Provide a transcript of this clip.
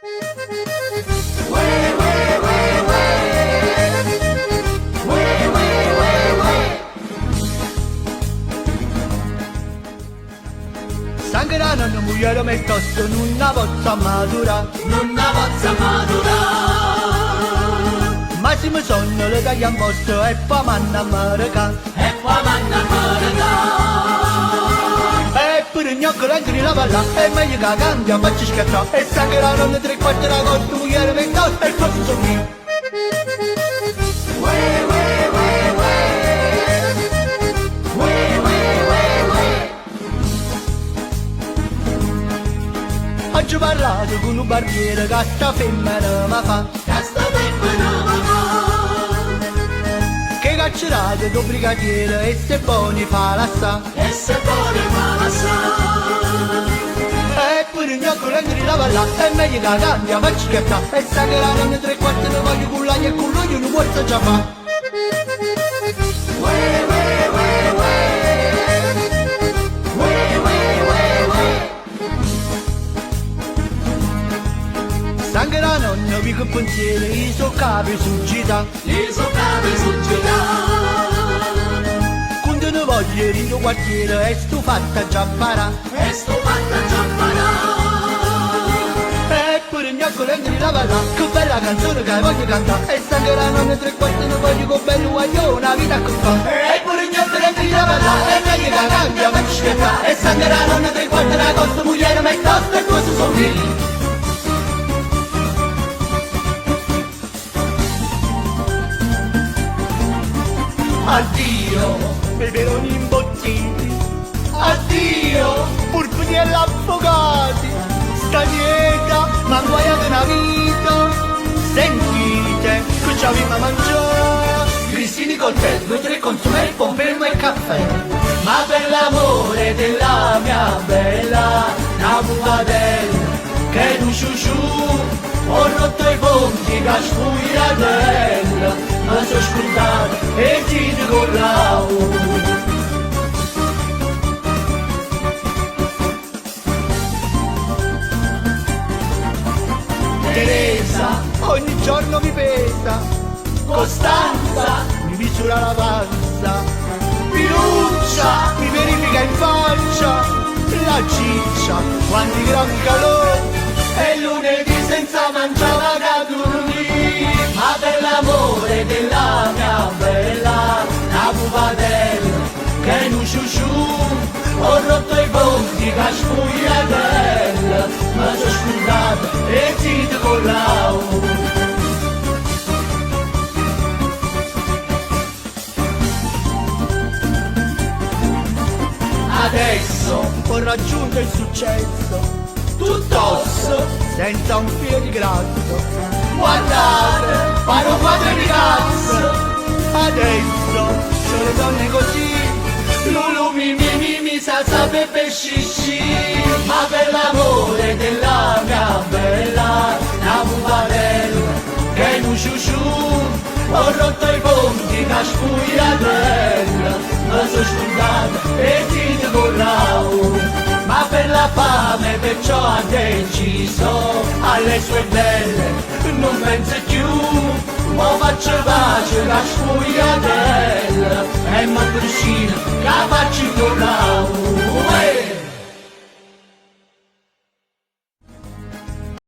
Sangra non muoio me tosto in una bozza madura, massimo sogno le dai a posto e poi manna marca. E pure gnocco l'angoli la palla, e meglio che cambia, facci scattare. E sangra non tre quarti la costa, muoio me tosto e il posto sono mio. Oggi ho parlato con un barbiere che sta femmina mi fa, che caccerate do brigadiere e se buoni fa la sa. E pure gnocco l'angoli la palla, è meglio che cambia, facci scattare. E sa che la nonna tre quarti ne voglio cullare e con lui non posso già fa'. Anche la nonna vi che pensiero, i suoi capi succita. Quando ne voglio in tuo quartiere e sto fatta già parà. E pure gnocco l'angeli la parla, che bella canzone che voglio cantare. E anche la nonna tre quarti ne voglio con bello guaglio, una vita che fa. E pure gnocco l'angeli la parla, e meglio che cambia, ma ci scherza. E anche la nonna tre quarti ne costa, mugliere me tosta e questo sono figli. Addio, peperoni imbottiti. Addio, purpuri e avvocati. Sta dieta, ma guaiate una vita. Sentite, che ci avevamo mangiato. Grissini col tè, 2 o 3 consumi, confermo e caffè. Ma per l'amore della mia bella, una bucatella che non ciuciù. Ho rotto i ponti, che spugliatella, ma sono scordato e ti dico Teresa, ogni giorno mi pesa. Costanza, mi misura la panza. Pinuccia, mi verifica in faccia. La ciccia, quanti grammi calore. E lunedì senza mangiare da dormire. Ma per l'amore della mia bella, una bucatella che non ciuciù. Ho rotto i ponti, che spugliatella, ma sono scordato e ti dico Adesso ho raggiunto il successo, tutto senza un filo di grasso. Guardate, paro quadri di cazzo. Adesso sono le donne così. Lulu mi sa pepe scisci. Ma per l'amore della mia bella, una bucatella che non ciuciù. Ho rotto i ponti, che spugliatella, ma sono scordato e ti dico ma per la fame perciò ha deciso alle sue belle non pensa più, mo faccio pace la spugliatella e ma vicino la faccio tornare.